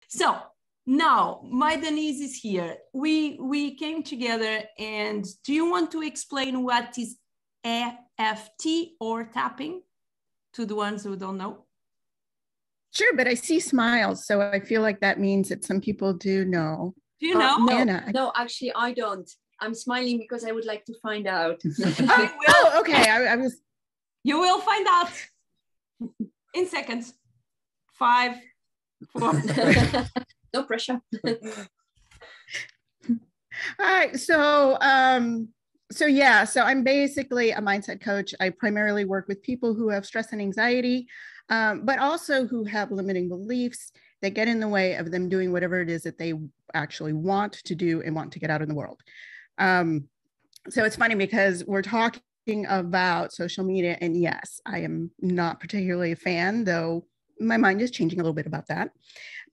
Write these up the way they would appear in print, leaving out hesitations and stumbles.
So now my Denise is here. We came together, and do you want to explain what is EFT or tapping to the ones who don't know? Sure, but I see smiles, so I feel like that means that some people do know. Do you know? No, Anna. no, actually, I don't. I'm smiling because I would like to find out. Oh, okay. I was. You will find out in seconds. 5, 4. No pressure. All right. So I'm basically a mindset coach. I primarily work with people who have stress and anxiety, but also who have limiting beliefs that get in the way of them doing whatever it is that they actually want to do and want to get out in the world. So it's funny because we're talking about social media, and yes, I am not particularly a fan, though my mind is changing a little bit about that.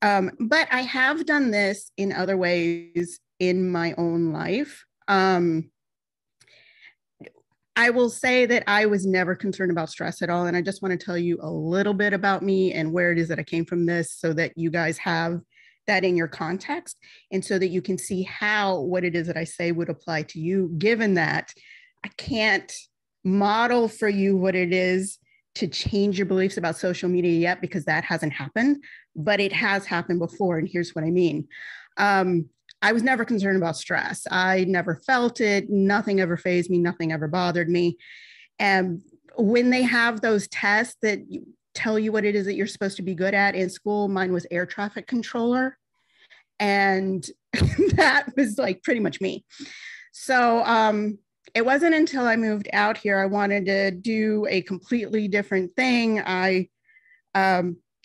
But I have done this in other ways in my own life. I will say that I was never concerned about stress at all. And I just want to tell you a little bit about me and where it is that I came from this so that you guys have that in your context and so that you can see how what it is that I say would apply to you, given that I can't model for you what it is to change your beliefs about social media yet, because that hasn't happened, but it has happened before. And here's what I mean. I was never concerned about stress. I never felt it. Nothing ever fazed me. Nothing ever bothered me. And when they have those tests that tell you what it is that you're supposed to be good at in school, mine was air traffic controller. And that was like pretty much me. So it wasn't until I moved out here, I wanted to do a completely different thing.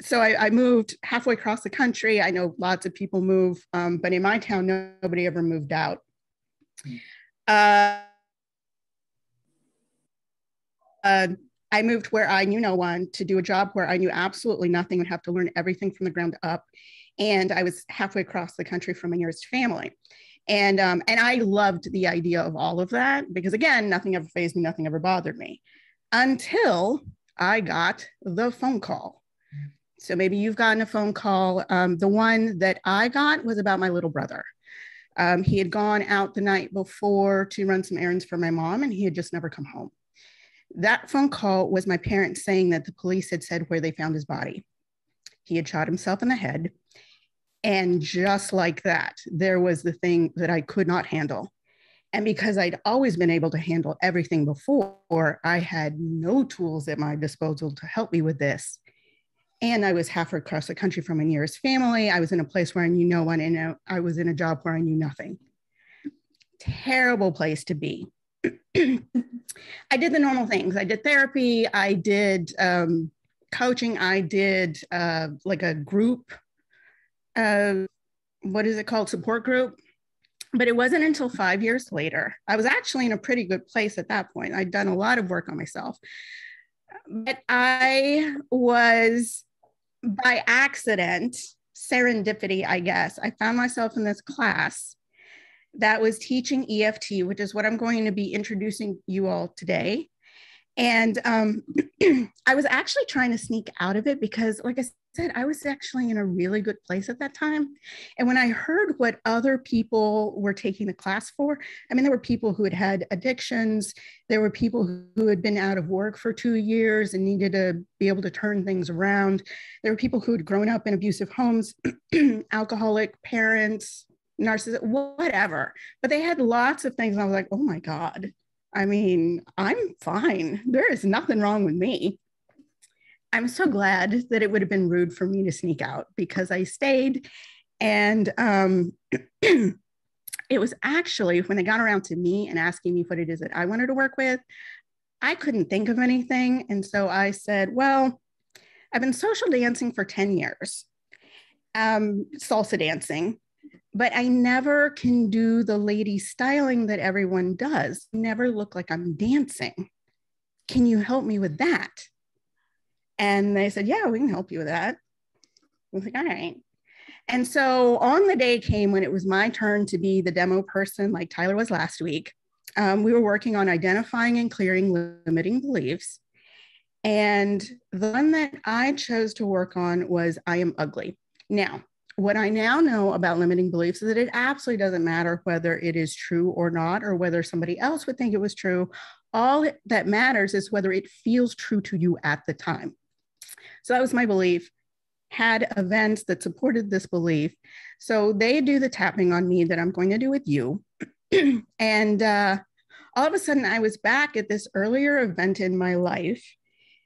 So I moved halfway across the country. I know lots of people move, but in my town, nobody ever moved out. I moved where I knew no one to do a job where I knew absolutely nothing, would have to learn everything from the ground up. And I was halfway across the country from my nearest family. And I loved the idea of all of that because, again, nothing ever fazed me, nothing ever bothered me until I got the phone call. So maybe you've gotten a phone call. The one that I got was about my little brother. He had gone out the night before to run some errands for my mom, and he had just never come home. That phone call was my parents saying that the police had said where they found his body. He had shot himself in the head. And just like that, there was the thing that I could not handle. And because I'd always been able to handle everything before, I had no tools at my disposal to help me with this. And I was halfway across the country from my nearest family. I was in a place where I knew no one, and I was in a job where I knew nothing. Terrible place to be. I did the normal things. I did therapy. I did coaching. I did like a group. What is it called? Support group. But it wasn't until 5 years later. I was actually in a pretty good place at that point. I'd done a lot of work on myself. But I was, by accident, serendipity, I guess, I found myself in this class that was teaching EFT, which is what I'm going to be introducing you all today. And I was actually trying to sneak out of it because, like I said, I was actually in a really good place at that time. And when I heard what other people were taking the class for, I mean, there were people who had had addictions. There were people who had been out of work for 2 years and needed to be able to turn things around. There were people who had grown up in abusive homes, alcoholic parents, narcissistic, whatever. But they had lots of things. And I was like, oh my God. I mean, I'm fine. There is nothing wrong with me. I'm so glad that it would have been rude for me to sneak out because I stayed. And it was actually when they got around to me and asking me what it is that I wanted to work with, I couldn't think of anything. And so I said, well, I've been social dancing for 10 years, salsa dancing. But I never can do the lady styling that everyone does. Never look like I'm dancing. Can you help me with that? And they said, yeah, we can help you with that. I was like, all right. And so on the day came when it was my turn to be the demo person, like Tyler was last week. We were working on identifying and clearing limiting beliefs. And the one that I chose to work on was I am ugly. Now, what I now know about limiting beliefs is that it absolutely doesn't matter whether it is true or not, or whether somebody else would think it was true. All that matters is whether it feels true to you at the time. So that was my belief. Had events that supported this belief. So they do the tapping on me that I'm going to do with you. And all of a sudden I was back at this earlier event in my life.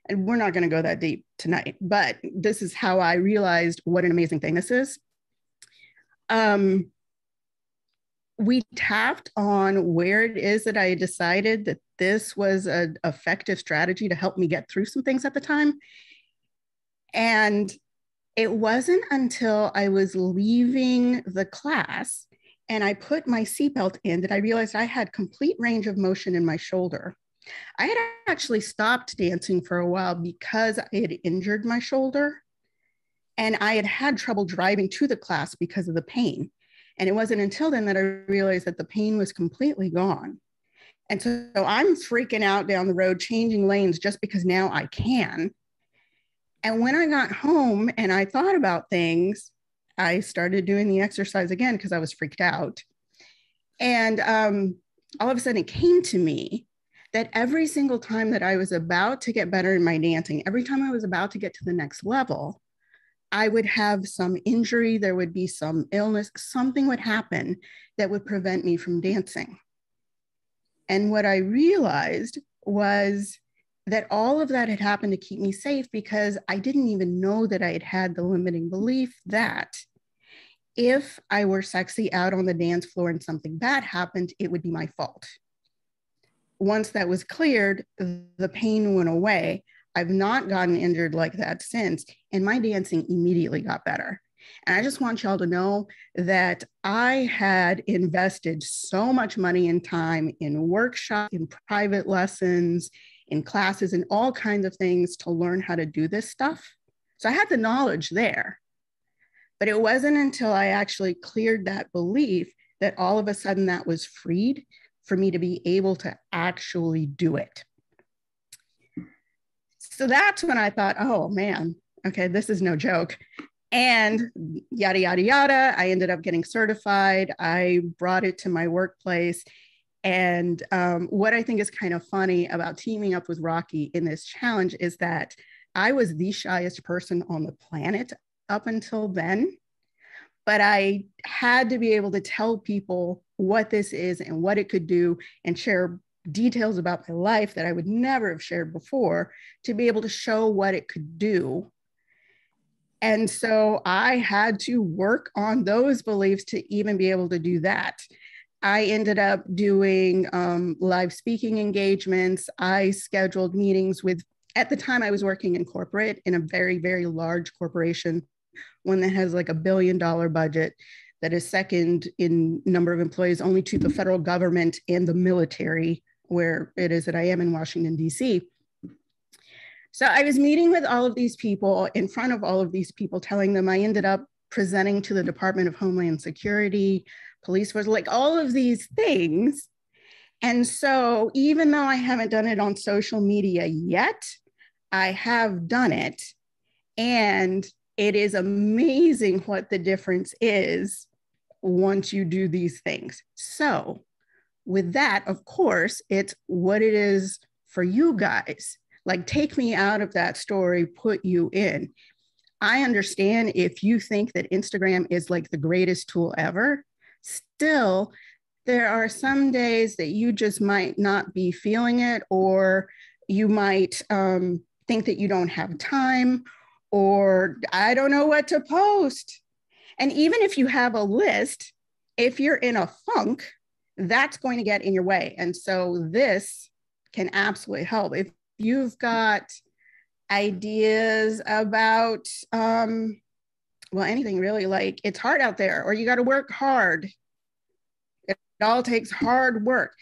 And we're not going to go that deep tonight, but this is how I realized what an amazing thing this is. We tapped on where it is that I decided that this was an effective strategy to help me get through some things at the time. And it wasn't until I was leaving the class and I put my seatbelt in that I realized I had complete range of motion in my shoulder. I had actually stopped dancing for a while because I had injured my shoulder, and I had had trouble driving to the class because of the pain. And it wasn't until then that I realized that the pain was completely gone. And so I'm freaking out down the road, changing lanes just because now I can. And when I got home and I thought about things, I started doing the exercise again because I was freaked out. And all of a sudden it came to me that every single time that I was about to get better in my dancing, every time I was about to get to the next level, I would have some injury, there would be some illness, something would happen that would prevent me from dancing. And what I realized was that all of that had happened to keep me safe because I didn't even know that I had had the limiting belief that if I were sexy out on the dance floor and something bad happened, it would be my fault. Once that was cleared, the pain went away. I've not gotten injured like that since, and my dancing immediately got better. And I just want y'all to know that I had invested so much money and time in workshops, in private lessons, in classes, and all kinds of things to learn how to do this stuff. So I had the knowledge there, but it wasn't until I actually cleared that belief that all of a sudden that was freed for me to be able to actually do it. So that's when I thought, oh man, okay, this is no joke. And yada, yada, yada. I ended up getting certified. I brought it to my workplace. And what I think is kind of funny about teaming up with Rocky in this challenge is that I was the shyest person on the planet up until then. But I had to be able to tell people what this is and what it could do and share details about my life that I would never have shared before to be able to show what it could do. And so I had to work on those beliefs to even be able to do that. I ended up doing live speaking engagements. I scheduled meetings with, at the time I was working in corporate in a very, very large corporation, one that has like $1 billion budget, that is second in number of employees only to the federal government and the military, where it is that I am in Washington, DC. So I was meeting with all of these people in front of all of these people, telling them I ended up presenting to the Department of Homeland Security, police force, like all of these things. And so even though I haven't done it on social media yet, I have done it. And it is amazing what the difference is once you do these things. So with that, of course, it's what it is for you guys. Like, take me out of that story, put you in. I understand if you think that Instagram is like the greatest tool ever, still, there are some days that you just might not be feeling it, or you might think that you don't have time, or I don't know what to post. And even if you have a list, if you're in a funk, that's going to get in your way. And so this can absolutely help. If you've got ideas about, well, anything really, like it's hard out there, or you got to work hard. It all takes hard work.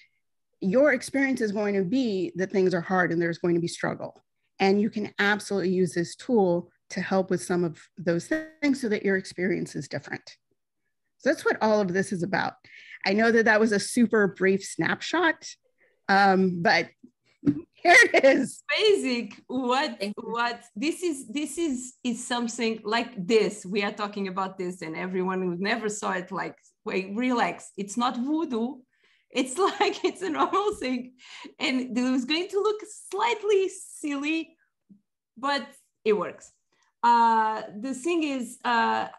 Your experience is going to be that things are hard and there's going to be struggle. And you can absolutely use this tool to help with some of those things so that your experience is different. So that's what all of this is about. I know that that was a super brief snapshot, but Here it is. Basic. What this is something like this. We are talking about this, and everyone who never saw it, like, wait, relax. It's not voodoo. It's like it's a normal thing, and it was going to look slightly silly, but it works. The thing is, I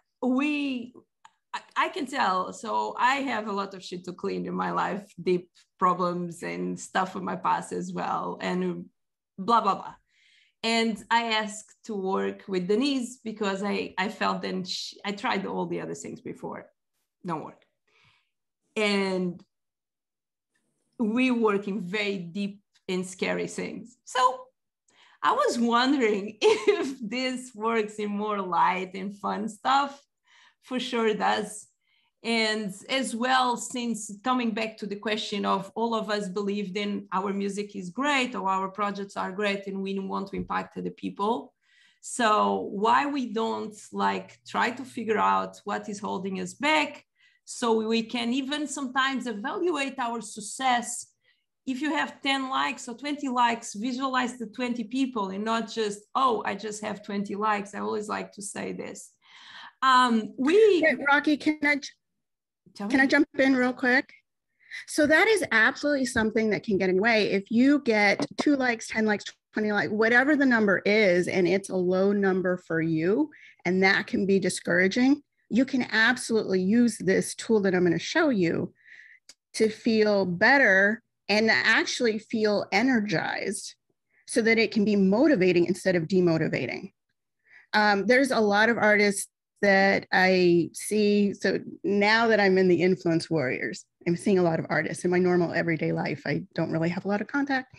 can tell. So I have a lot of shit to clean in my life, deep problems and stuff from my past as well, and blah, blah, blah. And I asked to work with Denise because I felt then I tried all the other things before, don't work. And we work in very deep and scary things. So I was wondering if this works in more light and fun stuff. For sure it does. And as well, since coming back to the question of all of us believe then our music is great or our projects are great and we want to impact other people. So why we don't like try to figure out what is holding us back so we can even sometimes evaluate our success. If you have 10 likes or 20 likes, visualize the 20 people and not just, oh, I just have 20 likes. I always like to say this. Wait, Rocky, can I jump in real quick? So that is absolutely something that can get in the way. If you get 2 likes, 10 likes, 20 likes, whatever the number is, and it's a low number for you, and that can be discouraging, you can absolutely use this tool that I'm going to show you to feel better and actually feel energized so that it can be motivating instead of demotivating. There's a lot of artists that I see. So now that I'm in the Influence Warriors, I'm seeing a lot of artists in my normal everyday life. I don't really have a lot of contact,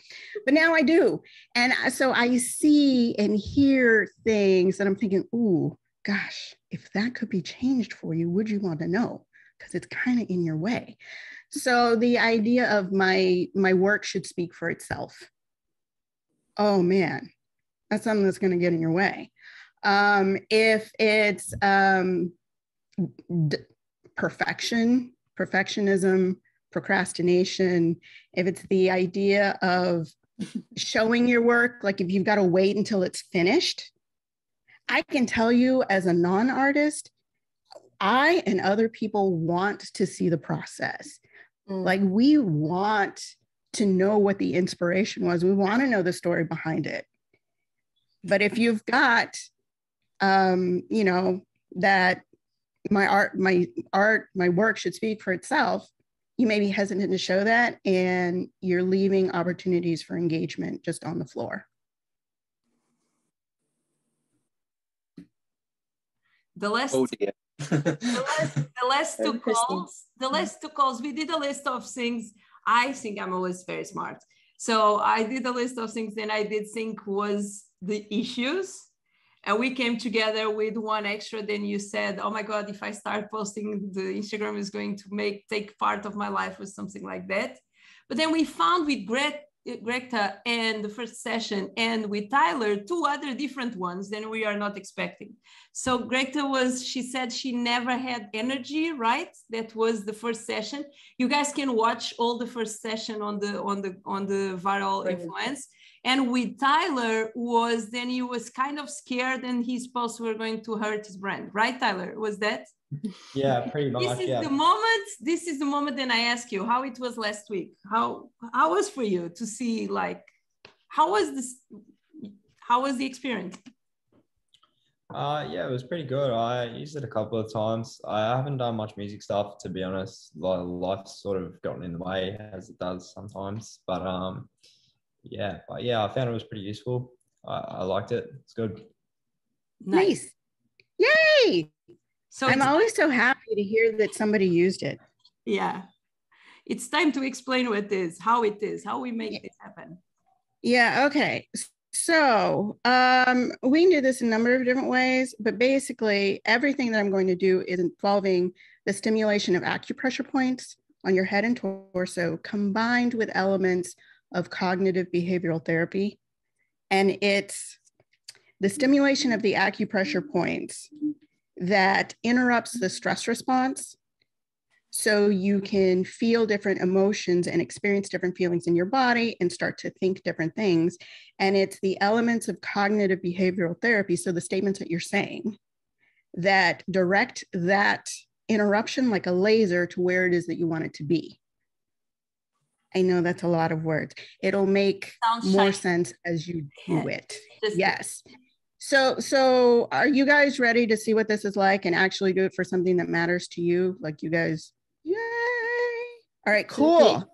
but now I do. And so I see and hear things that I'm thinking, ooh, gosh, if that could be changed for you, would you want to know? Because it's kind of in your way. So the idea of my work should speak for itself. Oh man, that's something that's going to get in your way. If it's perfectionism, procrastination, if it's the idea of showing your work, like if you've got to wait until it's finished, I can tell you as a non-artist, I and other people want to see the process. Like we want to know what the inspiration was. We want to know the story behind it. But if you've got you know, that my work should speak for itself, you may be hesitant to show that, and you're leaving opportunities for engagement just on the floor. The last two calls, we did a list of things. I think I'm always very smart. So I did a list of things that I did think was the issues. And we came together with one extra. Then you said, oh my God, if I start posting, the Instagram is going to take part of my life or something like that. But then we found with Greta and the first session and with Tyler, 2 other different ones than we are not expecting. So Greta she said she never had energy, right? That was the first session. You guys can watch all the first session on the Viral Influence. And with Tyler then he was kind of scared and his posts were going to hurt his brand, right, Tyler? Was that? Yeah, pretty much. This is the moment then I ask you how it was last week. How was for you to see, like, how was the experience? Yeah, it was pretty good. I used it a couple of times. I haven't done much music stuff, to be honest. Life's sort of gotten in the way as it does sometimes. But yeah, I found it was pretty useful. I liked it. It's good. Nice. Yay! So I'm always so happy to hear that somebody used it. Yeah. It's time to explain what it is, how we make this happen. Yeah, okay. So we can do this in a number of different ways, but basically everything that I'm going to do is involving the stimulation of acupressure points on your head and torso combined with elements of cognitive behavioral therapy. And it's the stimulation of the acupressure points that interrupts the stress response so you can feel different emotions and experience different feelings in your body and start to think different things. And it's the elements of cognitive behavioral therapy, so the statements that you're saying, that direct that interruption like a laser to where it is that you want it to be. I know that's a lot of words. It'll make more sense as you do it. Yes. So are you guys ready to see what this is like and actually do it for something that matters to you? Like you guys, yay. All right, cool.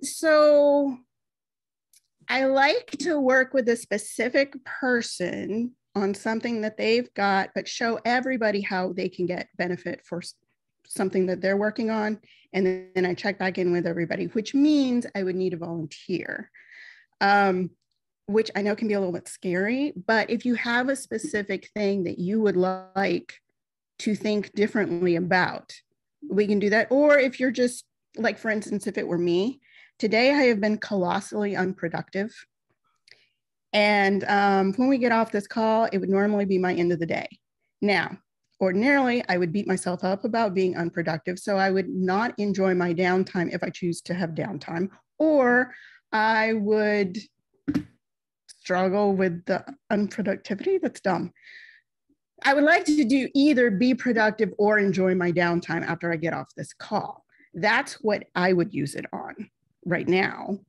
So I like to work with a specific person on something that they've got, but show everybody how they can get benefit for something that they're working on. And then I check back in with everybody, which means I would need a volunteer, which I know can be a little bit scary, but if you have a specific thing that you would like to think differently about, we can do that. Or if you're just like, for instance, if it were me, today I have been colossally unproductive. And when we get off this call, it would normally be my end of the day. Now, ordinarily, I would beat myself up about being unproductive. So I would not enjoy my downtime if I choose to have downtime, or I would struggle with the unproductivity. That's dumb. I would like to do either be productive or enjoy my downtime after I get off this call. That's what I would use it on right now.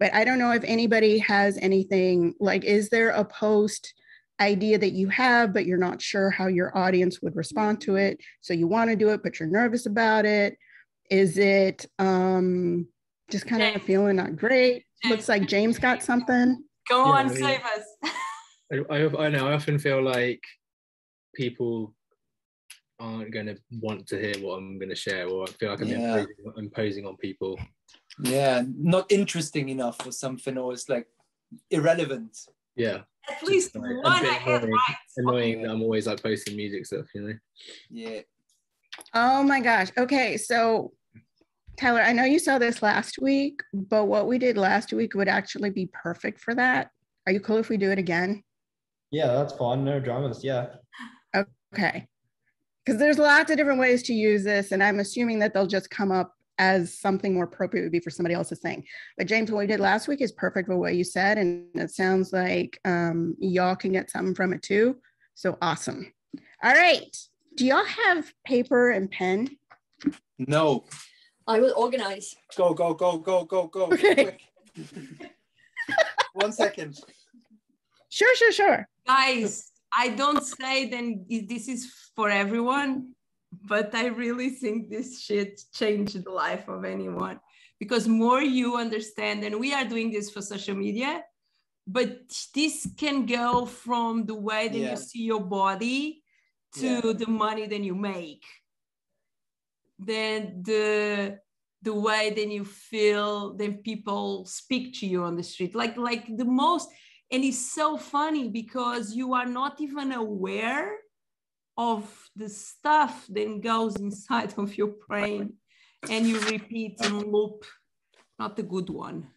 But I don't know if anybody has anything, like, is there a post idea that you have, but you're not sure how your audience would respond to it? So you want to do it, but you're nervous about it. Is it just kind of feeling not great? Looks like James got something. Go on, save us. I know, I often feel like people aren't going to want to hear what I'm going to share, or I feel like I'm imposing on people. Yeah, not interesting enough or something, or it's like irrelevant. Yeah. At least one I have right. Annoying that I'm always like posting music stuff, you know? Yeah. Oh my gosh. Okay, so Tyler, I know you saw this last week, but what we did last week would actually be perfect for that. Are you cool if we do it again? Yeah, that's fine. No dramas. Yeah. Okay. Because there's lots of different ways to use this, and I'm assuming that they'll just come up as something more appropriate would be for somebody else's thing. But James, what we did last week is perfect for what you said, and it sounds like y'all can get something from it too. So awesome. All right. Do y'all have paper and pen? No. I will organize. Go. Okay. 1 second. Sure. Guys, I don't say then this is for everyone, but I really think this shit changed the life of anyone, because more you understand, and we are doing this for social media, but this can go from the way that you see your body to the money that you make. Then the way then you feel, then people speak to you on the street, like the most. And it's so funny because you are not even aware of the stuff that goes inside of your brain, and you repeat and loop, not the good one.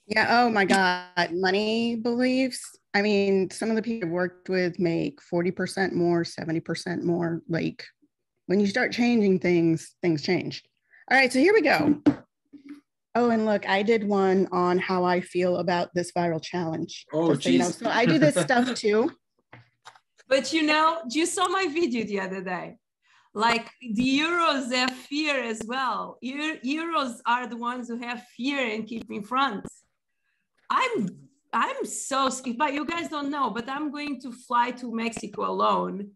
Yeah, oh my God, money beliefs. I mean, some of the people I've worked with make 40% more, 70% more. Like, when you start changing things, things change. All right, so here we go. Oh, and look, I did one on how I feel about this viral challenge. Oh, geez. So I do this stuff too. But you saw my video the other day. Like, the Euros have fear as well. Euros are the ones who have fear and keep in front. I'm so scared, but you guys don't know, but I'm going to fly to Mexico alone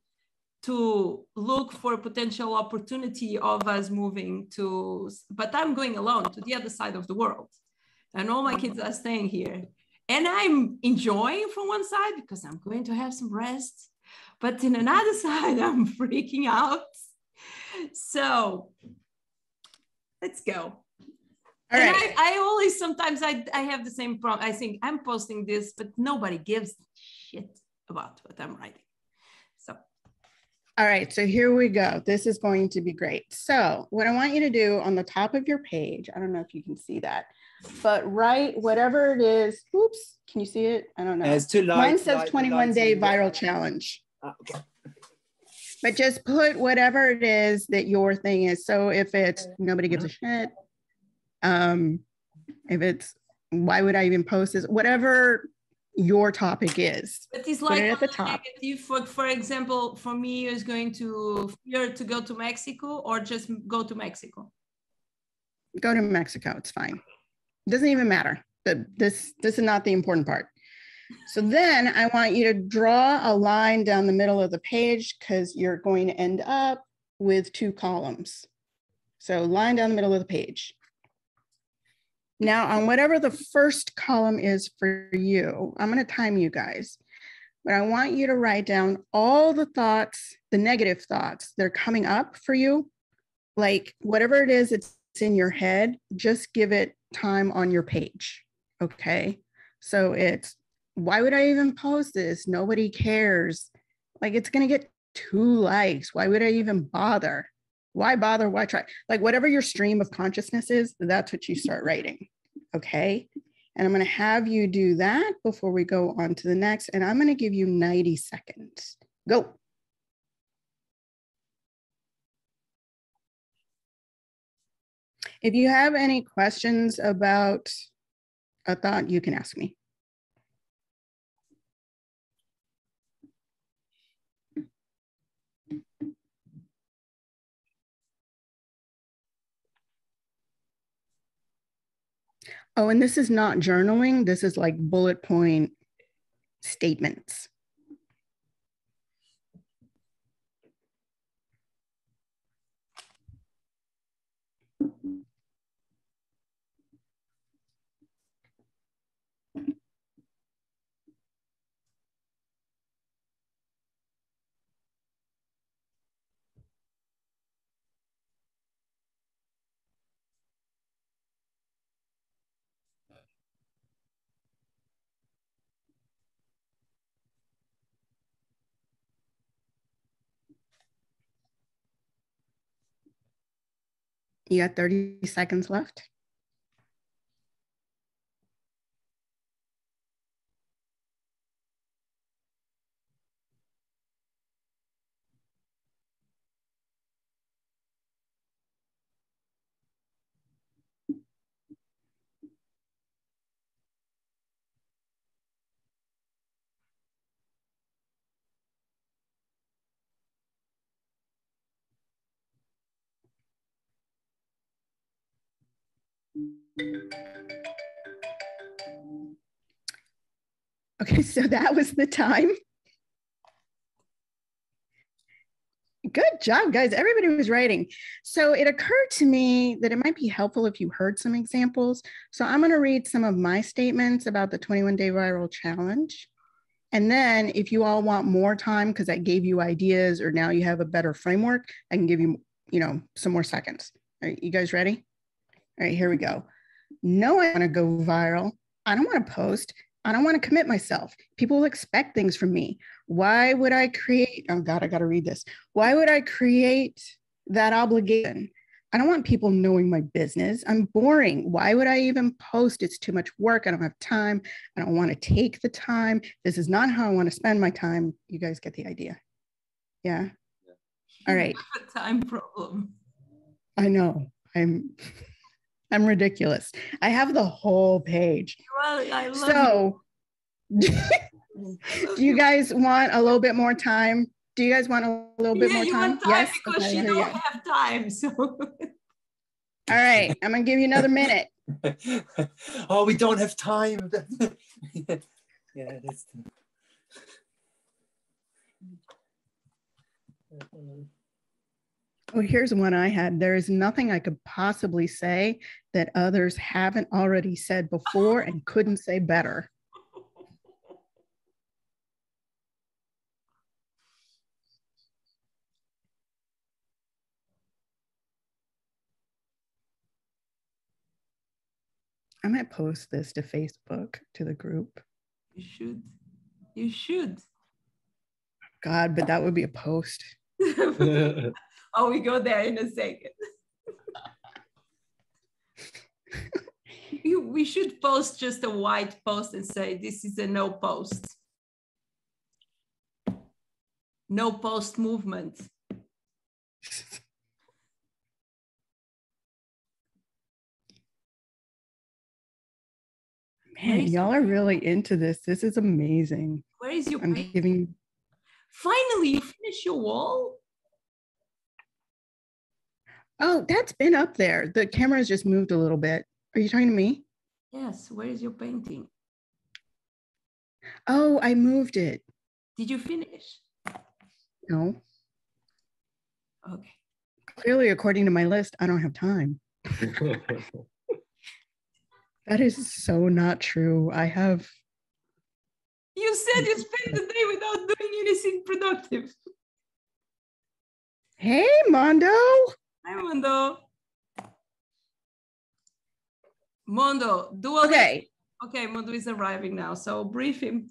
to look for a potential opportunity of us moving to, but I'm going alone to the other side of the world. And all my kids are staying here. And I'm enjoying from one side because I'm going to have some rest. But in another side, I'm freaking out. So let's go. All and right. I always, sometimes I have the same problem. I think I'm posting this, but nobody gives a shit about what I'm writing. So. All right, so here we go. This is going to be great. So what I want you to do on the top of your page, I don't know if you can see that, but write whatever it is. Oops, can you see it? I don't know. It's too light. Mine says 21-day viral challenge. Okay. But just put whatever it is that your thing is. So if it's nobody gives a shit, if it's why would I even post this, whatever your topic is. But it's Put like it at the top. negative. For example, for me, is going to fear to go to Mexico or just go to Mexico. Go to Mexico. It's fine. It doesn't even matter. This is not the important part. So then I want you to draw a line down the middle of the page because you're going to end up with 2 columns. So line down the middle of the page. Now on whatever the first column is for you, I'm going to time you guys, but I want you to write down all the thoughts, the negative thoughts that are coming up for you. Like whatever it is that's in your head, just give it time on your page. Okay. So it's, why would I even post this? Nobody cares. Like it's going to get 2 likes. Why would I even bother? Why bother? Why try? Like whatever your stream of consciousness is, that's what you start writing. Okay. And I'm going to have you do that before we go on to the next. And I'm going to give you 90 seconds. Go. If you have any questions about a thought, you can ask me. Oh, and this is not journaling. This is like bullet point statements. You got 30 seconds left. Okay, so that was the time. Good job, guys. Everybody was writing. So it occurred to me that it might be helpful if you heard some examples. So I'm going to read some of my statements about the 21-day viral challenge. And then if you all want more time, because I gave you ideas or now you have a better framework, I can give you, some more seconds. All right, you guys ready? All right, here we go. No, I want to go viral. I don't want to post. I don't want to commit myself. People will expect things from me. Why would I create? Oh God, I got to read this. Why would I create that obligation? I don't want people knowing my business. I'm boring. Why would I even post? It's too much work. I don't have time. I don't want to take the time. This is not how I want to spend my time. You guys get the idea. Yeah. All right. A time problem. I know. I'm ridiculous. I have the whole page. Well, I love do you guys want a little bit more time? Do you guys want a little bit more time? Yes, because okay, you don't have time. So, all right, I'm gonna give you another minute. Oh, we don't have time. Yeah, that's. Oh, here's one I had. There is nothing I could possibly say that others haven't already said before and couldn't say better. I might post this to Facebook, to the group. You should. You should. God, but that would be a post. Oh, we go there in a second. We should post just a white post and say, this is a no post. No post movement. Man, y'all are really into this. This is amazing. Where is your I'm paint? giving. Finally, you finished your wall? Oh, that's been up there. The camera's just moved a little bit. Are you talking to me? Yes, where is your painting? Oh, I moved it. Did you finish? No. Okay. Clearly, according to my list, I don't have time. That is so not true. I have. You said you spent the day without doing anything productive. Hey, Mondo. Hi, Mondo. Mondo, do a Okay. Okay, Mondo is arriving now, so brief him.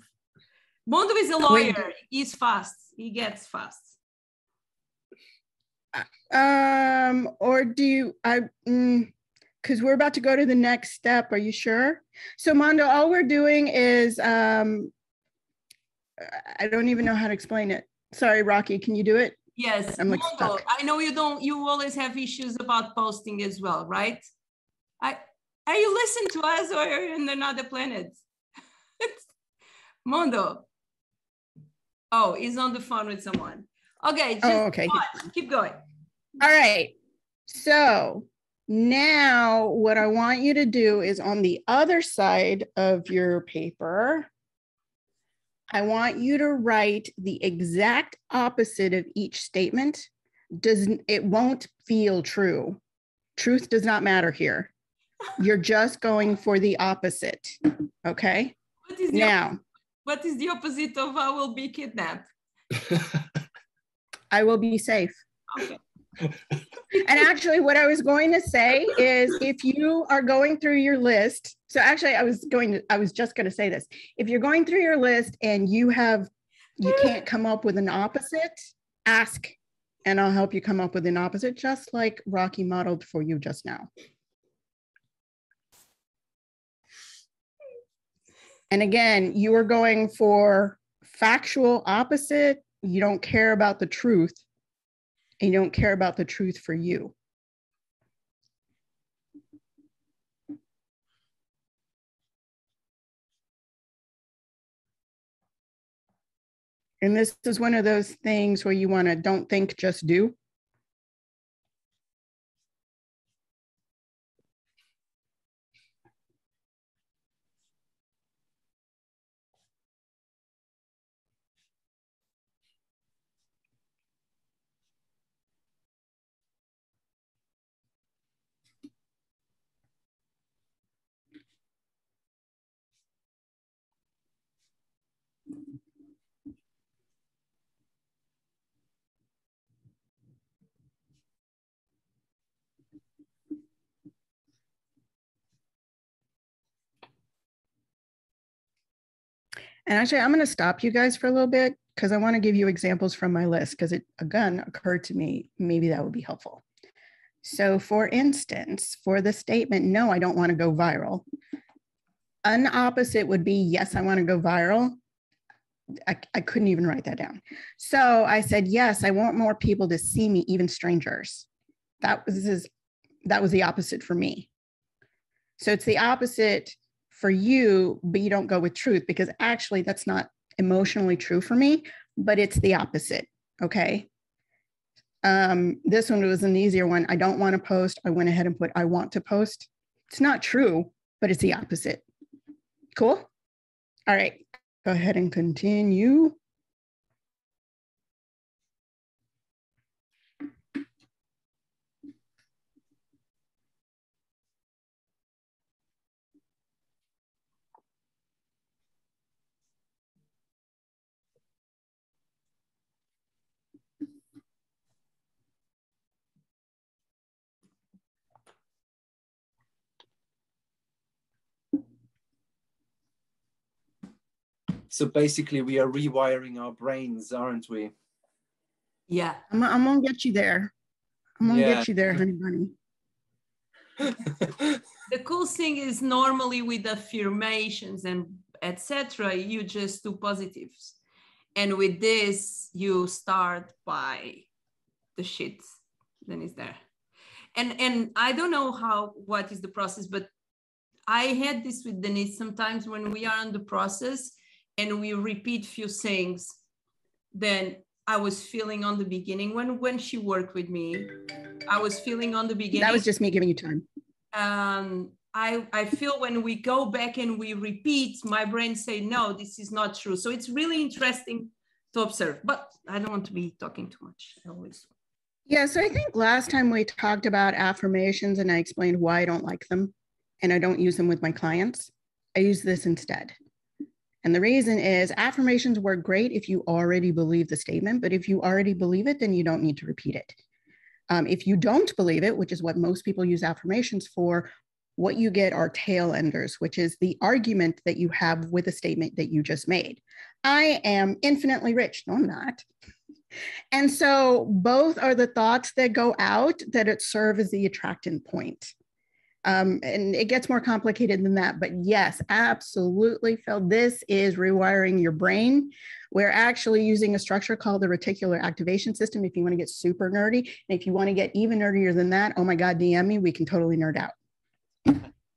Mondo is a lawyer. Wait. He's fast. He gets fast. Or do you, because we're about to go to the next step. Are you sure? So Mondo, all we're doing is, I don't even know how to explain it. Sorry, Rocky, can you do it? Yes, I'm like Mondo, stuck. I know you always have issues about posting as well, right? Are you listening to us or are you in another planet? Mondo. Oh, he's on the phone with someone. Okay, just okay. Keep going. All right. So now what I want you to do is on the other side of your paper, I want you to write the exact opposite of each statement. It won't feel true. Truth does not matter here. You're just going for the opposite. Okay. What is the opposite of I will be kidnapped? I will be safe. Okay. And actually, what I was going to say is if you are going through your list, so actually I was just going to say this. If you're going through your list and you can't come up with an opposite, ask and I'll help you come up with an opposite, just like Rocky modeled for you just now. And again, you are going for factual opposite. You don't care about the truth. And you don't care about the truth for you. And this is one of those things where you want to don't think, just do. And actually, I'm going to stop you guys for a little bit because I want to give you examples from my list because it again occurred to me, maybe that would be helpful. So for instance, for the statement, no, I don't want to go viral. An opposite would be, yes, I want to go viral. I couldn't even write that down. So I said, yes, I want more people to see me, even strangers. That was the opposite for me. So it's the opposite for you, but you don't go with truth because actually that's not emotionally true for me, but it's the opposite. Okay. This one was an easier one. I don't want to post. I went ahead and put, I want to post. It's not true, but it's the opposite. Cool. All right. Go ahead and continue. So basically we are rewiring our brains, aren't we? Yeah. I'm gonna get you there. I'm gonna get you there, honey bunny. The cool thing is normally with affirmations and etc., you just do positives. And with this, you start by the shit, then it's there. And I don't know what is the process, but I had this with Denise sometimes when we are on the process and we repeat few things, then I was feeling on the beginning when she worked with me, I was feeling on the beginning. That was just me giving you time. I feel when we go back and we repeat, my brain say, no, this is not true. So it's really interesting to observe, but I don't want to be talking too much. I always. Yeah, so I think last time we talked about affirmations and I explained why I don't like them and I don't use them with my clients. I use this instead. And the reason is affirmations work great if you already believe the statement, but if you already believe it, then you don't need to repeat it. If you don't believe it, which is what most people use affirmations for, what you get are tail enders, which is the argument that you have with a statement that you just made. I am infinitely rich. No, I'm not. And so both are the thoughts that go out that it serve as the attractant point. And it gets more complicated than that, but yes, absolutely, Phil, this is rewiring your brain. We're actually using a structure called the reticular activation system if you want to get super nerdy. And if you want to get even nerdier than that, oh my God, DM me, we can totally nerd out.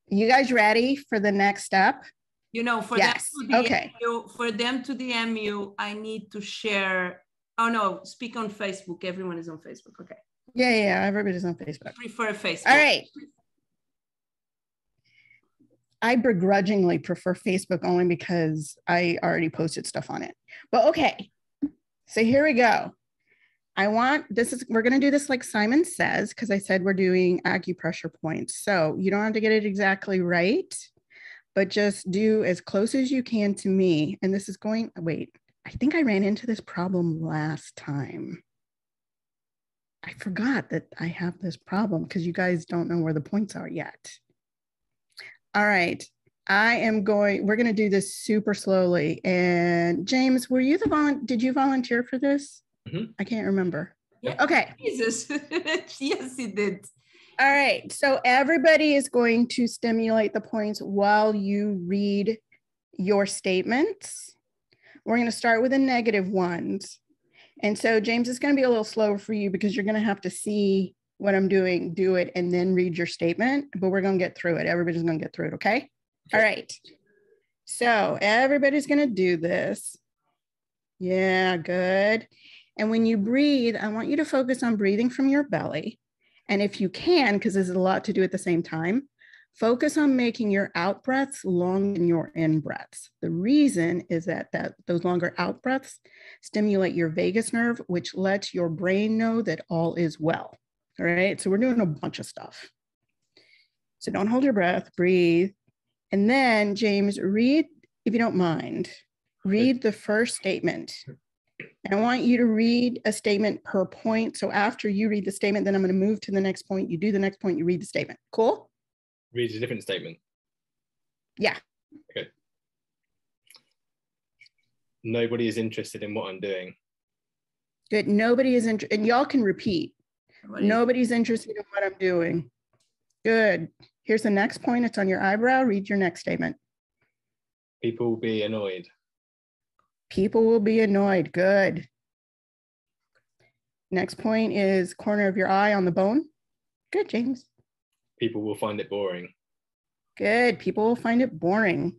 You guys ready for the next step? You know, for yes. them to DM okay. you, for them to DM you, I need to share. Oh no, speak on Facebook. Everyone is on Facebook. Okay. Yeah, everybody's on Facebook. I prefer Facebook. All right. I begrudgingly prefer Facebook only because I already posted stuff on it. But okay, so here we go. We're going to do this like Simon says, because I said we're doing acupressure points. So you don't have to get it exactly right, but just do as close as you can to me. And this is going, wait, I think I ran into this problem last time. I forgot that I have this problem because you guys don't know where the points are yet. All right, we're going to do this super slowly. And James, did you volunteer for this? Mm-hmm. I can't remember. Yeah. Okay. Jesus. Yes, he did. All right, so everybody is going to stimulate the points while you read your statements. We're going to start with the negative ones. And so James, is going to be a little slower for you because you're going to have to see what I'm doing, do it, and then read your statement, but we're going to get through it. Everybody's going to get through it, okay? All right. So everybody's going to do this. Yeah, good. And when you breathe, I want you to focus on breathing from your belly. And if you can, because there's a lot to do at the same time, focus on making your out breaths longer than your in breaths. The reason is that those longer out breaths stimulate your vagus nerve, which lets your brain know that all is well. All right, so we're doing a bunch of stuff. So don't hold your breath, breathe. And then, James, read, if you don't mind, read the first statement. And I want you to read a statement per point. So after you read the statement, then I'm going to move to the next point. You do the next point, you read the statement. Cool? Read a different statement. Yeah. Okay. Nobody is interested in what I'm doing. Good. Nobody is interested, and y'all can repeat. Nobody's interested in what I'm doing. Good. Here's the next point. It's on your eyebrow. Read your next statement. People will be annoyed. People will be annoyed. Good. Next point is corner of your eye on the bone. Good, James. People will find it boring. Good. People will find it boring.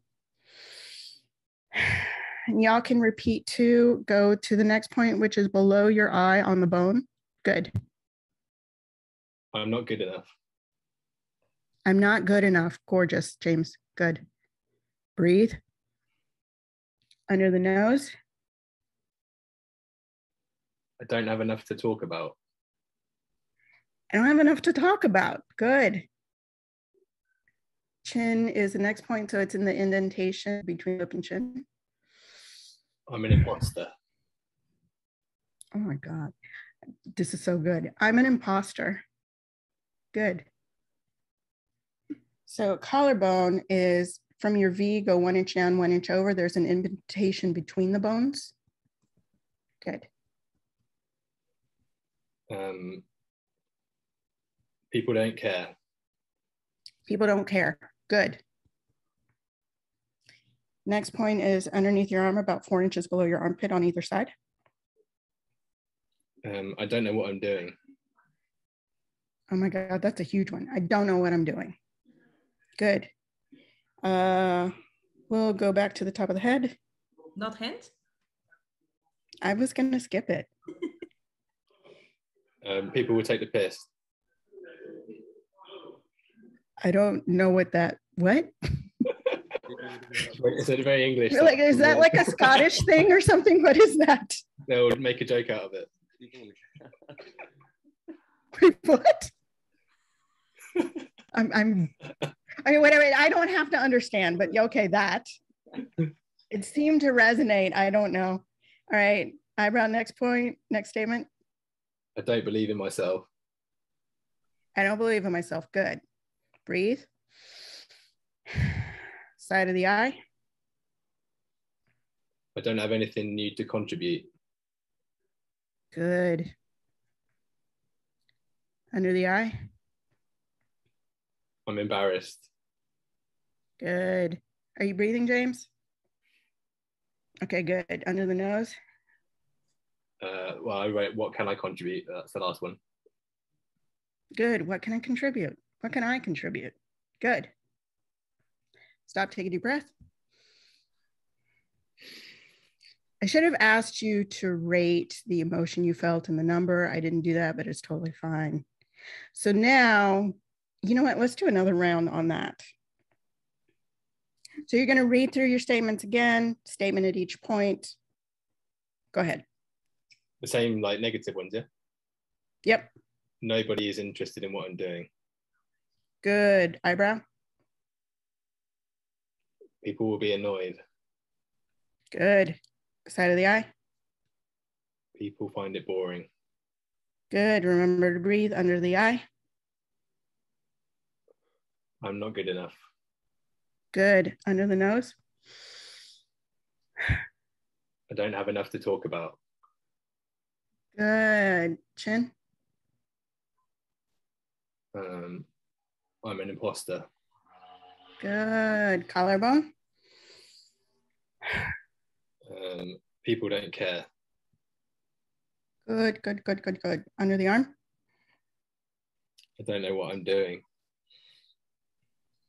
And y'all can repeat too. Go to the next point, which is below your eye on the bone. Good. I'm not good enough. I'm not good enough. Gorgeous, James. Good. Breathe. Under the nose. I don't have enough to talk about. I don't have enough to talk about. Good. Chin is the next point, so it's in the indentation between lip and chin. I'm an imposter. Oh my God. This is so good. I'm an imposter. Good. So collarbone is from your V, go 1 inch down, 1 inch over. There's an indentation between the bones. Good. People don't care. People don't care. Good. Next point is underneath your arm, about 4 inches below your armpit on either side. I don't know what I'm doing. Oh my God, that's a huge one. I don't know what I'm doing. Good. We'll go back to the top of the head. Not hand? I was going to skip it. People will take the piss. I don't know what that, what? It's a very English. Like, is that like a Scottish thing or something? What is that? They'll make a joke out of it. Wait, what? I mean, whatever. I don't have to understand, but okay, that. It seemed to resonate. I don't know. All right. Eyebrow, next point, next statement. I don't believe in myself. I don't believe in myself. Good. Breathe. Side of the eye. I don't have anything new to contribute. Good. Under the eye. I'm embarrassed. Good. Are you breathing, James? Okay, good. Under the nose. Well, I wrote, what can I contribute? That's the last one. Good. What can I contribute? What can I contribute? Good. Stop, take a deep breath. I should have asked you to rate the emotion you felt and the number. I didn't do that, but it's totally fine. So now, you know what? Let's do another round on that. So you're going to read through your statements again, statement at each point. Go ahead. The same like negative ones, yeah? Yep. Nobody is interested in what I'm doing. Good. Eyebrow. People will be annoyed. Good. Side of the eye. People find it boring. Good. Remember to breathe under the eye. I'm not good enough. Good. Under the nose. I don't have enough to talk about. Good. Chin. I'm an imposter. Good. Collarbone. People don't care. Good, good, good, good, good. Under the arm. I don't know what I'm doing.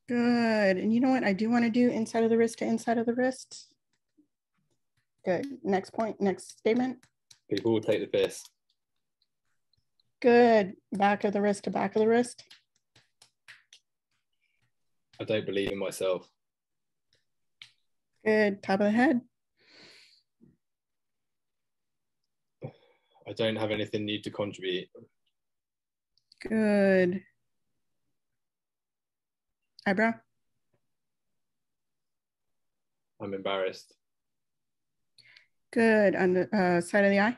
Good. And you know what I do want to do? Inside of the wrist to inside of the wrist. Good. Next point, next statement. People will take the piss. Good. Back of the wrist to back of the wrist. I don't believe in myself. Good. Top of the head. I don't have anything new to contribute. Good. Eyebrow. I'm embarrassed. Good. Under side of the eye.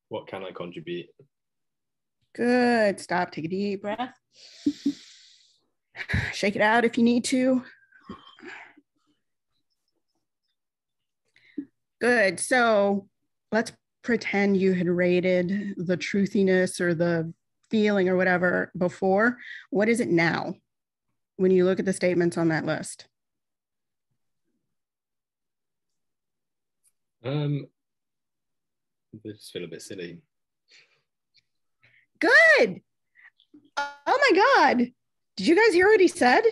What can I contribute? Good. Stop. Take a deep breath. Shake it out if you need to. Good. So let's pretend you had rated the truthiness or the feeling or whatever before. What is it now when you look at the statements on that list? I just feel a bit silly. Good. Oh my God. Did you guys hear what he said?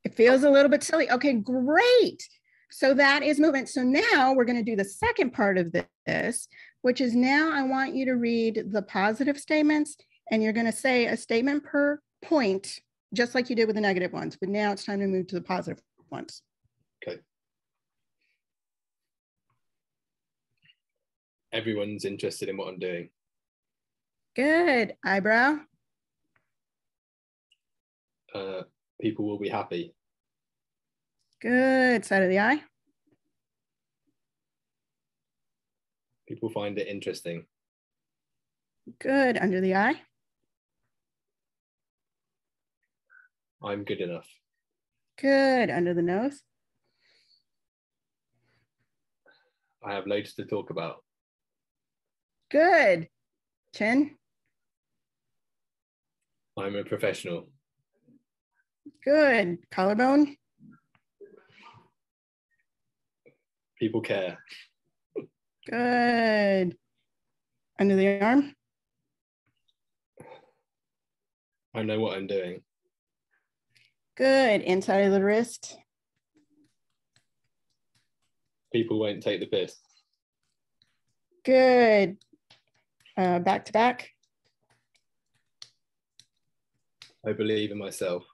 It feels a little bit silly. Okay, great. So that is movement. So now we're going to do the second part of this, which is now I want you to read the positive statements and you're going to say a statement per point, just like you did with the negative ones. But now it's time to move to the positive ones. Okay. Everyone's interested in what I'm doing. Good. Eyebrow. People will be happy. Good. Side of the eye. People find it interesting. Good. Under the eye. I'm good enough. Good. Under the nose. I have loads to talk about. Good. Chin. I'm a professional. Good. Collarbone. People care. Good. Under the arm. I know what I'm doing. Good. Inside of the wrist. People won't take the piss. Good. Back to back. I believe in myself.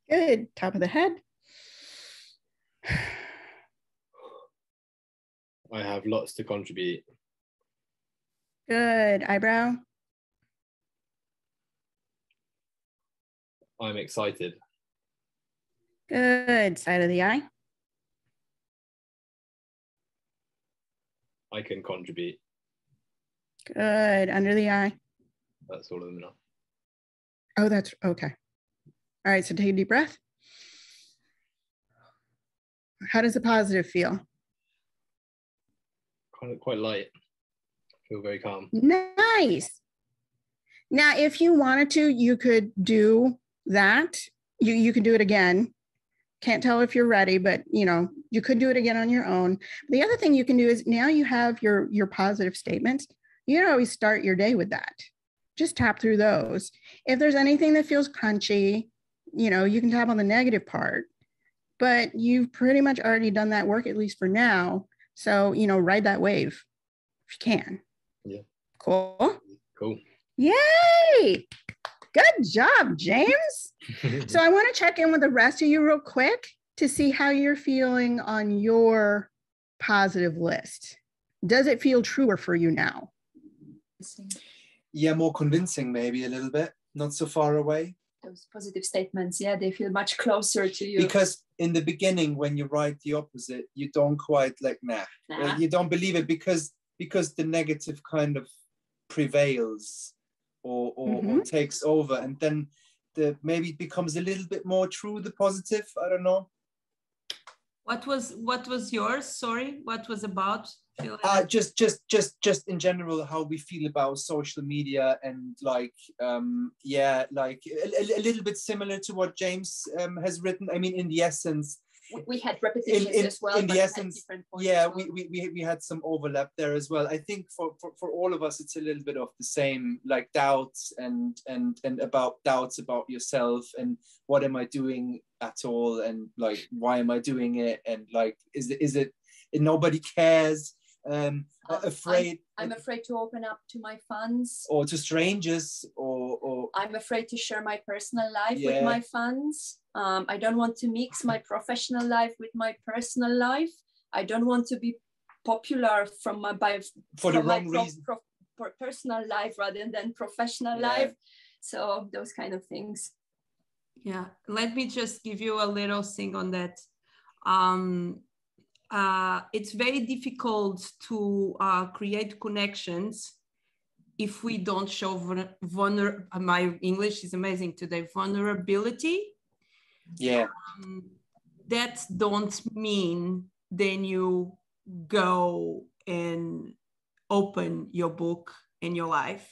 Good. Top of the head. I have lots to contribute. Good. Eyebrow. I'm excited. Good. Side of the eye. I can contribute. Good. Under the eye. That's all of them now. Oh, that's okay. All right. So take a deep breath. How does the positive feel? Quite light. Feel very calm. Nice. Now, if you wanted to, you could do that. You can do it again. Can't tell if you're ready, but you could do it again on your own. The other thing you can do is now you have your positive statements. You can always start your day with that. Just tap through those. If there's anything that feels crunchy, you can tap on the negative part, but you've pretty much already done that work, at least for now. So, ride that wave if you can. Yeah. Cool. Cool. Yay. Good job, James. So I want to check in with the rest of you real quick to see how you're feeling on your positive list. Does it feel truer for you now? Yeah, more convincing, maybe a little bit, not so far away. Those positive statements, yeah, they feel much closer to you. Because in the beginning, when you write the opposite, you don't quite you don't believe it because the negative kind of prevails or takes over, and then maybe it becomes a little bit more true, the positive. I don't know. What was yours? Sorry, what was about? Just in general, how we feel about social media, and a little bit similar to what James has written. I mean, in the essence, we had repetitions as well. In the essence, yeah, we had some overlap there as well. I think for all of us, it's a little bit of the same, like doubts and about doubts about yourself, and what am I doing at all, and like why am I doing it, and like is it nobody cares. Afraid. I'm afraid to open up to my fans or to strangers, or I'm afraid to share my personal life with my fans. I don't want to mix my professional life with my personal life. I don't want to be popular for the wrong reason. Personal life rather than professional life. So those kind of things. Yeah, let me just give you a little thing on that. It's very difficult to create connections if we don't show my English is amazing today, vulnerability. Yeah. That don't mean then you go and open your book and your life.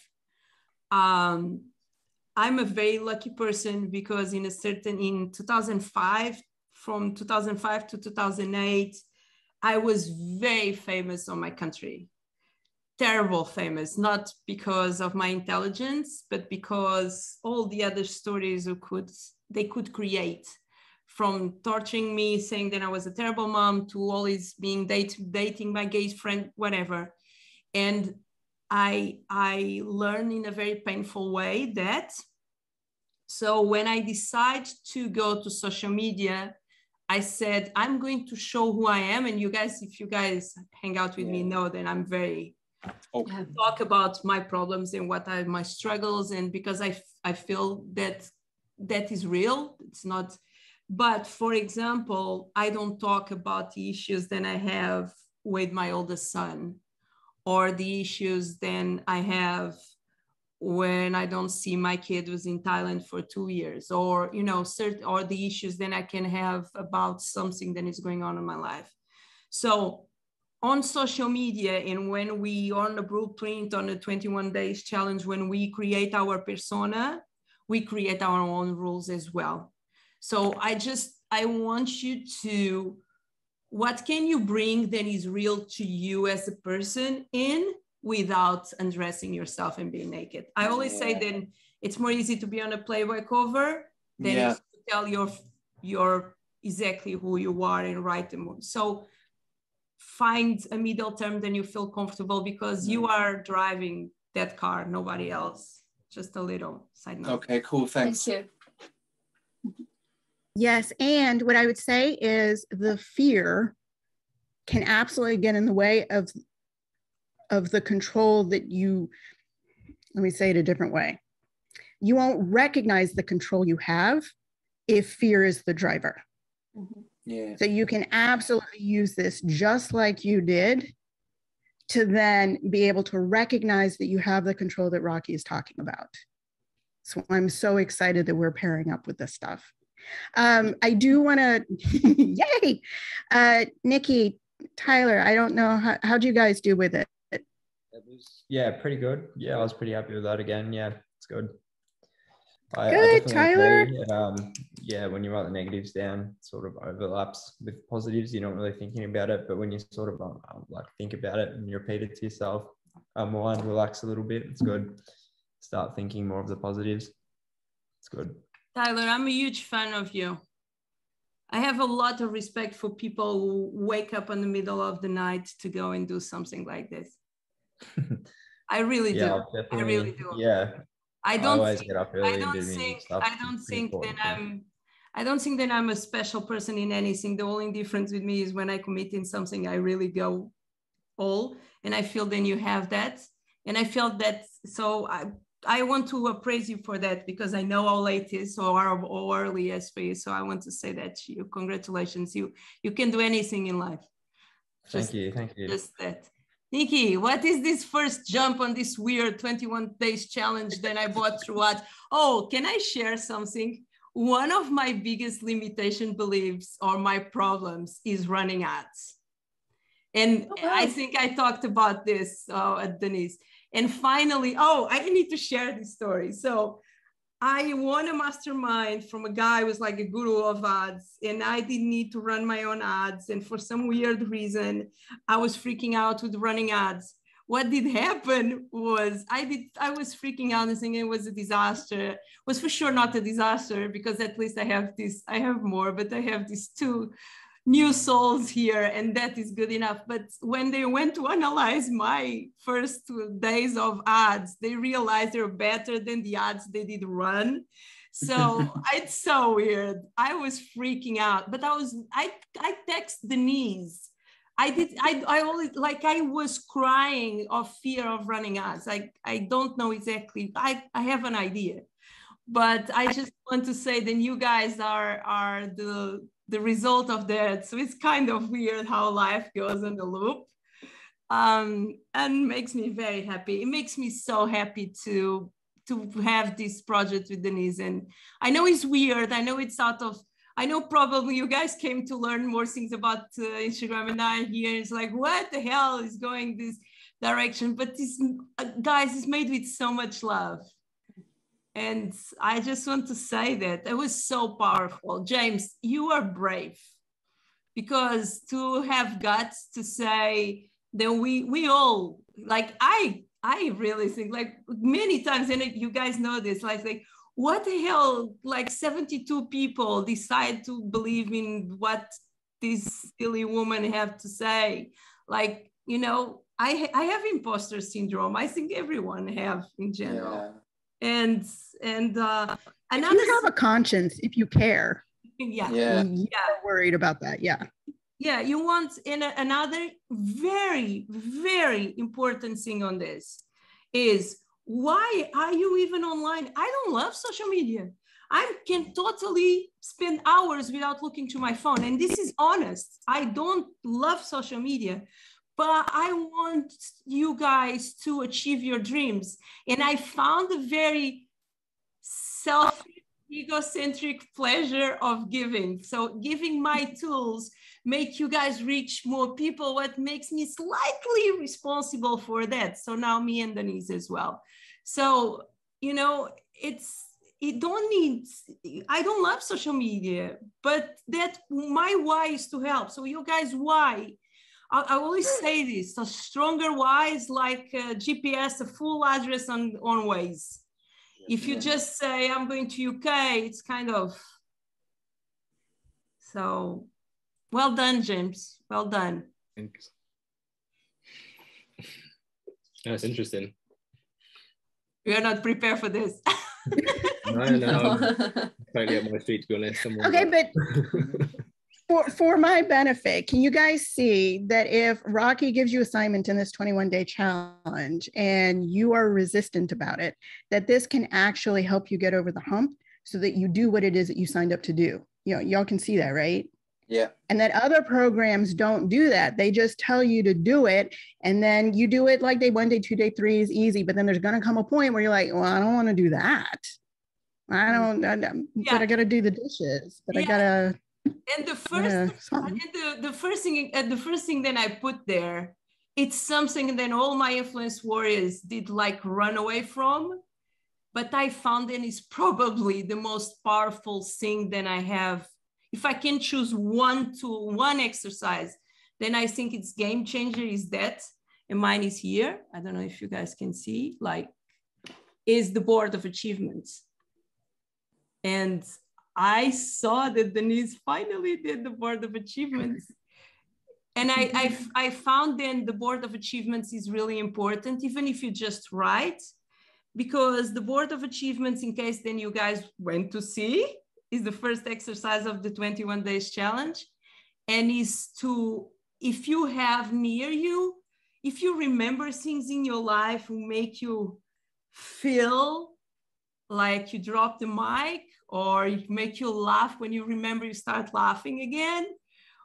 I'm a very lucky person because in 2005, from 2005 to 2008, I was very famous on my country, terrible famous, not because of my intelligence, but because all the other stories they could create, from torturing me, saying that I was a terrible mom, to always being dating my gay friend, whatever. And I learned in a very painful way that. So when I decided to go to social media, I said, I'm going to show who I am. And you guys, if you guys hang out with me, know that I'm very talk about my problems and what are my struggles. And because I feel that is real, it's not. But for example, I don't talk about the issues that I have with my oldest son, or the issues then I have when I don't see my kid who's in Thailand for 2 years, or, or the issues then I can have about something that is going on in my life. So on social media, and when we on the blueprint, on the 21 days challenge, when we create our persona, we create our own rules as well. So I want you to, what can you bring that is real to you as a person without undressing yourself and being naked? I always say that It's more easy to be on a Playboy cover than it is to tell your exactly who you are and write the mood. So find a middle term that you feel comfortable, because you are driving that car, nobody else. Just a little side note. Okay, cool. Thanks. Thank you. Yes, and what I would say is the fear can absolutely get in the way of the control that you, let me say it a different way. You won't recognize the control you have if fear is the driver. Mm-hmm. Yeah. So you can absolutely use this just like you did to then be able to recognize that you have the control that Rocky is talking about. So I'm so excited that we're pairing up with this stuff. I do want to, yay, Nikki, Tyler, I don't know, how'd you guys do with it? It was, yeah, pretty good. Yeah, I was pretty happy with that again. Yeah, it's good. Good, Tyler. Yeah, when you write the negatives down, it sort of overlaps with positives. You're not really thinking about it, but when you sort of like think about it and you repeat it to yourself, mind relax a little bit. It's good. Start thinking more of the positives. It's good. Tyler, I'm a huge fan of you. I have a lot of respect for people who wake up in the middle of the night to go and do something like this. I really do. I really do. Yeah. I don't think that I'm a special person in anything. The only difference with me is when I commit in something, I really go all, and I feel then you have that. And I felt that, so I want to praise you for that, because I know how late it is or early as for you. So I want to say that to you. Congratulations. You can do anything in life. Thank you. Just that. Nikki, what is this first jump on this weird 21 days challenge that I bought through what? Oh, can I share something? One of my biggest limitation beliefs or my problems is running ads. And I think I talked about this at Denise. And finally, I need to share this story. So I won a mastermind from a guy who was like a guru of ads, and I didn't need to run my own ads. And for some weird reason, I was freaking out with running ads. What did happen was I was freaking out and thinking it was a disaster. It was for sure not a disaster, because at least I have more, but I have these two new souls here, and that is good enough. But when they went to analyze my first 2 days of ads, they realized they're better than the ads they did run. So it's so weird. I was freaking out, but I text Denise. I was crying of fear of running ads. I don't know exactly. I have an idea, but I just want to say that you guys are the result of that. So it's kind of weird how life goes in the loop, and makes me very happy. It makes me so happy to have this project with Denise. And I know it's weird. I know it's I know probably you guys came to learn more things about Instagram, and I here it's like, what the hell is going this direction? But this, guys, is made with so much love. And I just want to say that it was so powerful. James, you are brave, because to have guts to say that we all, like, I really think, like, many times, and you guys know this, like what the hell, like 72 people decide to believe in what this silly woman have to say. Like, I have imposter syndrome. I think everyone have in general. Yeah. And if you have a conscience, if you care, you're worried about that. Yeah, you want, and another very, very important thing on this is, why are you even online? I don't love social media. I can totally spend hours without looking to my phone, and this is honest. I don't love social media, but I want you guys to achieve your dreams. And I found a very egocentric pleasure of giving. So giving my tools make you guys reach more people, what makes me slightly responsible for that. So now me and Denise as well. So, I don't love social media, but my why is to help. So you guys, why? I always say this, a stronger why is like GPS, a full address on Waze. If you just say, I'm going to UK, it's kind of, so well done, James. Well done. Thanks. That's interesting. We are not prepared for this. No. Totally up my street, to be honest. Okay, but for my benefit, can you guys see that if Rocky gives you assignment in this 21-day challenge and you are resistant about it, that this can actually help you get over the hump so that you do what it is that you signed up to do? You know, y'all can see that, right? Yeah. And that other programs don't do that. They just tell you to do it. And then you do it like day 1, day 2, day 3 is easy. But then there's going to come a point where you're like, well, I don't want to do that. But I got to do the dishes, but I got to. And the first thing that I put there, it's something that all my influence warriors did like run away from. But I found that it's probably the most powerful thing that I have. If I can choose one tool, one exercise, then I think it's game changer is that, and mine is here. I don't know if you guys can see, like, is the board of achievements. And I saw that Denise finally did the board of achievements. And I found then the board of achievements is really important, even if you just write, because the board of achievements, in case then you guys went to see, is the first exercise of the 21 days challenge, and is to, if you have near you, if you remember things in your life who make you feel like you drop the mic, or make you laugh when you remember you start laughing again,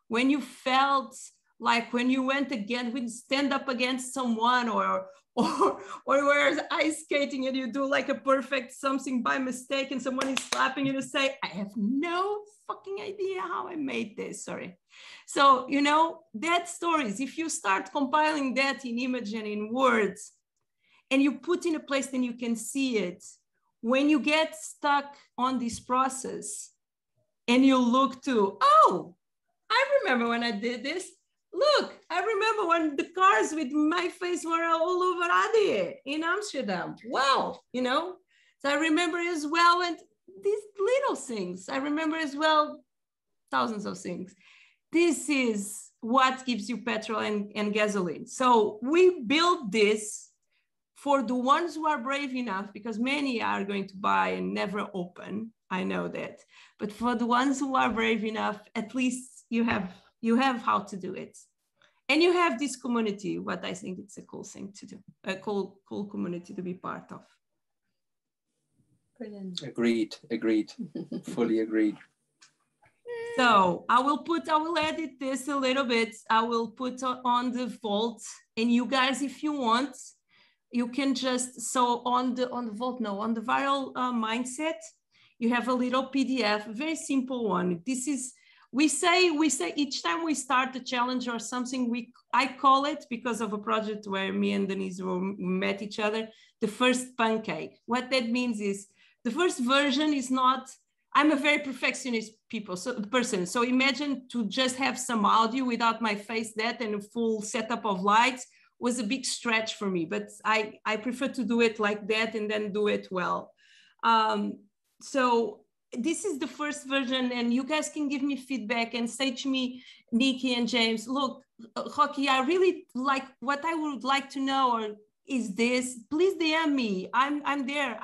when you felt like when you went again, when you stand up against someone, or whereas ice skating and you do like a perfect something by mistake and someone is slapping you to say, I have no fucking idea how I made this, sorry. So, you know, that stories, if you start compiling that in image and in words, and you put in a place, then you can see it. When you get stuck on this process and you look to, oh, I remember when I did this. Look, I remember when the cars with my face were all over Adi in Amsterdam. Wow, you know? So I remember as well, and these little things. I remember as well, thousands of things. This is what gives you petrol and gasoline. So we built this for the ones who are brave enough, because many are going to buy and never open. I know that. But for the ones who are brave enough, at least you have how to do it. And you have this community, what I think it's a cool thing to do, a cool community to be part of. Brilliant. Agreed. Fully agreed. So I will edit this a little bit. I will put on the vault, and you guys, if you want, you can just, so on the vault, no, on the viral mindset, you have a little PDF, a very simple one. This is, we say each time we start a challenge or something, I call it, because of a project where me and Denise met each other, the first pancake. What that means is the first version is not, I'm a very perfectionist person. So imagine to just have some audio without my face that and a full setup of lights was a big stretch for me, but I prefer to do it like that and then do it well. So this is the first version, and you guys can give me feedback and say to me, Nikki and James, look, Rocky, I really like, what I would like to know or is this, please DM me. I'm there.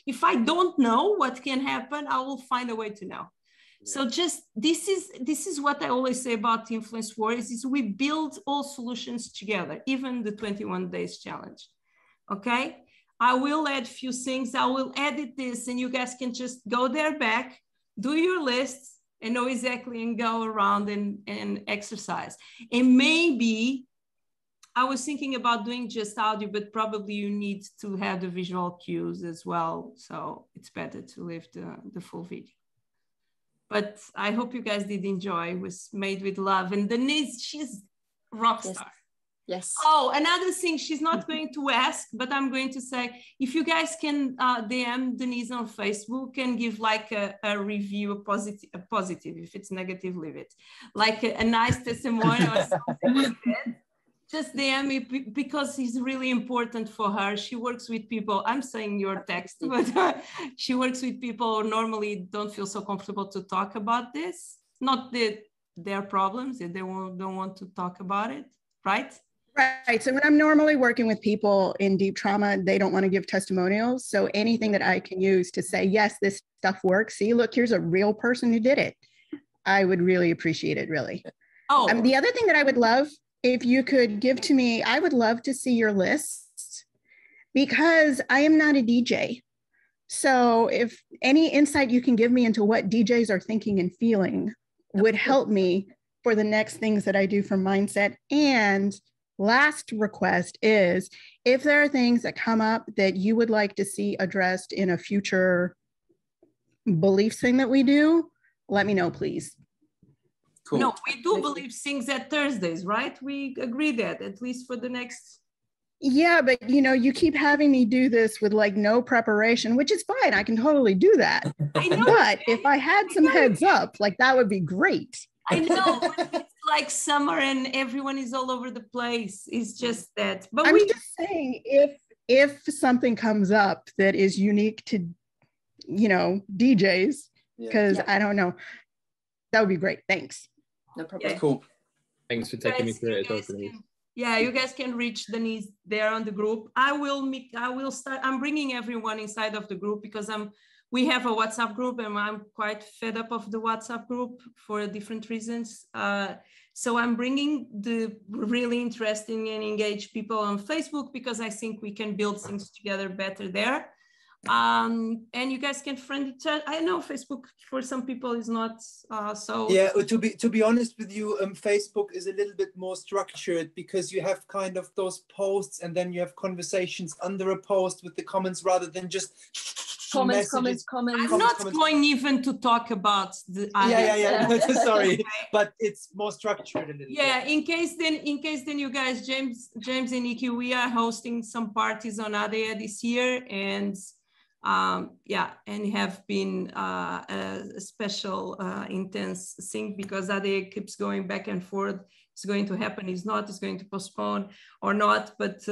If I don't know what can happen, I will find a way to know. Yeah. So just, this is what I always say about Influence Warriors, is we build all solutions together, even the 21 days challenge. Okay. I will add a few things. I will edit this, and you guys can just go there back, do your lists, and know exactly, and go around and exercise. And maybe I was thinking about doing just audio, but probably you need to have the visual cues as well. So it's better to leave the full video. But I hope you guys did enjoy. It was made with love. And Denise, she's rock star. Yes. Oh, another thing she's not going to ask, but I'm going to say, if you guys can DM Denise on Facebook and give like a review, a positive, if it's negative, leave it. Like a nice testimonial or something like that. just DM me because it's really important for her. She works with people. I'm saying your text, but she works with people who normally don't feel so comfortable to talk about this. Not their problems, if they don't want to talk about it, right? Right. So when I'm normally working with people in deep trauma, they don't want to give testimonials. So anything that I can use to say, yes, this stuff works. See, look, here's a real person who did it. I would really appreciate it, really. Oh, the other thing that I would love, if you could give to me, I would love to see your lists because I am not a DJ. So if any insight you can give me into what DJs are thinking and feeling would help me for the next things that I do for mindset. And last request is if there are things that come up that you would like to see addressed in a future beliefs thing that we do, let me know, please. Cool. No, we do believe things at Thursdays, right? We agree that at least for the next. Yeah, but you keep having me do this with like no preparation, which is fine. I can totally do that. I know, but if I had some heads up, like that would be great. I know, but it's like summer and everyone is all over the place. It's just that. But I'm just saying, if something comes up that is unique to, DJs, because I don't know, that would be great. Thanks. No problem. Yeah. Cool. Thanks for taking me through it. You guys can reach Denise there on the group. I will start. I'm bringing everyone inside of the group because we have a WhatsApp group and I'm quite fed up of the WhatsApp group for different reasons. So I'm bringing the really interesting and engaged people on Facebook because I think we can build things together better there. And you guys can friend each other. I know Facebook for some people is not so. Yeah, to be honest with you, Facebook is a little bit more structured because you have kind of those posts and then you have conversations under a post with the comments rather than just comments. I'm not going even to talk about the. Sorry, but it's more structured a little bit. In case then you guys, James and Nikki, we are hosting some parties on ADEA this year and. And have been a special intense thing because ADEA keeps going back and forth. It's going to happen, it's not, it's going to postpone or not, but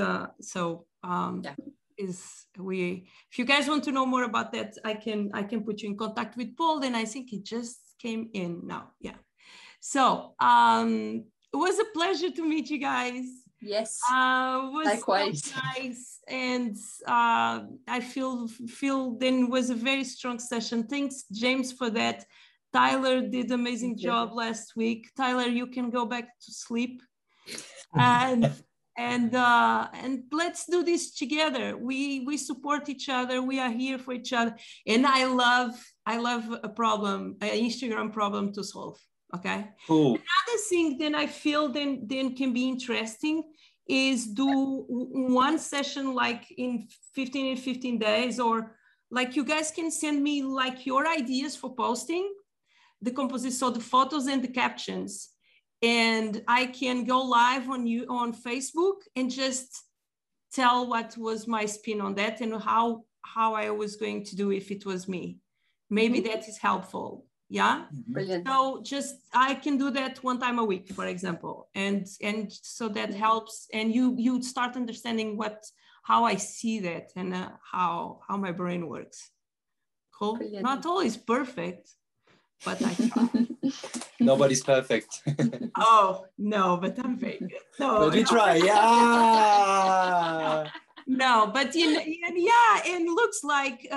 if you guys want to know more about that, I can put you in contact with Paul. Then I think it just came in now. So it was a pleasure to meet you guys. Yes, was likewise. So nice, and I feel then was a very strong session. Thanks, James, for that. Tyler did amazing job last week. Tyler, you can go back to sleep, and let's do this together. We support each other. We are here for each other, and I love an Instagram problem to solve. Okay. Cool. Another thing then I feel then can be interesting is do one session like in 15 days, or like you guys can send me like your ideas for posting the composition, so the photos and the captions, and I can go live on Facebook and just tell what was my spin on that and how I was going to do if it was me. Maybe that is helpful. Yeah. Brilliant. So I can do that one time a week, for example, and so that helps, and you start understanding how I see that and how my brain works. Cool. Brilliant. Not always perfect, but I try. Nobody's perfect. Oh no, but I'm very good. No, but we try. Yeah. No, but and looks like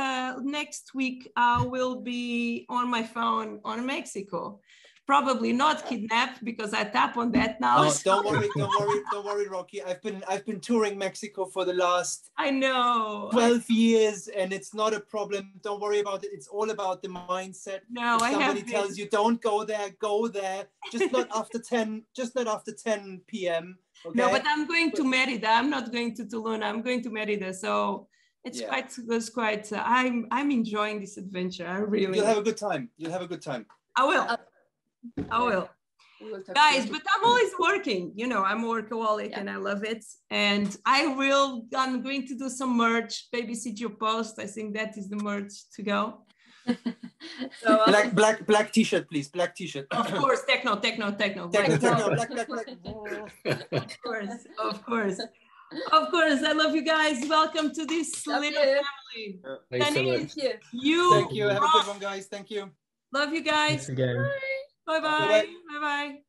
next week I will be on my phone on Mexico. Probably not kidnapped because I tap on that now. Oh, don't worry, Rocky. I've been touring Mexico for the last 12 years, and it's not a problem. Don't worry about it. It's all about the mindset. No, if somebody tells you don't go there, go there. Just not after 10 p.m. Okay? No, but I'm going to Merida. I'm not going to Tulum. I'm going to Merida. So it's quite. I'm enjoying this adventure. I really. You'll have a good time. I will. Guys, but I'm always working. I'm a workaholic and I love it. And I'm going to do some merch, babysit your post. I think that is the merch to go. So, black t-shirt, please. Black t-shirt. Of course, techno. Black. Of course. I love you guys. Welcome to this little family. Thank you. Thank you. Have a good one, guys. Thank you. Love you guys. Thanks again. Bye bye. Bye bye.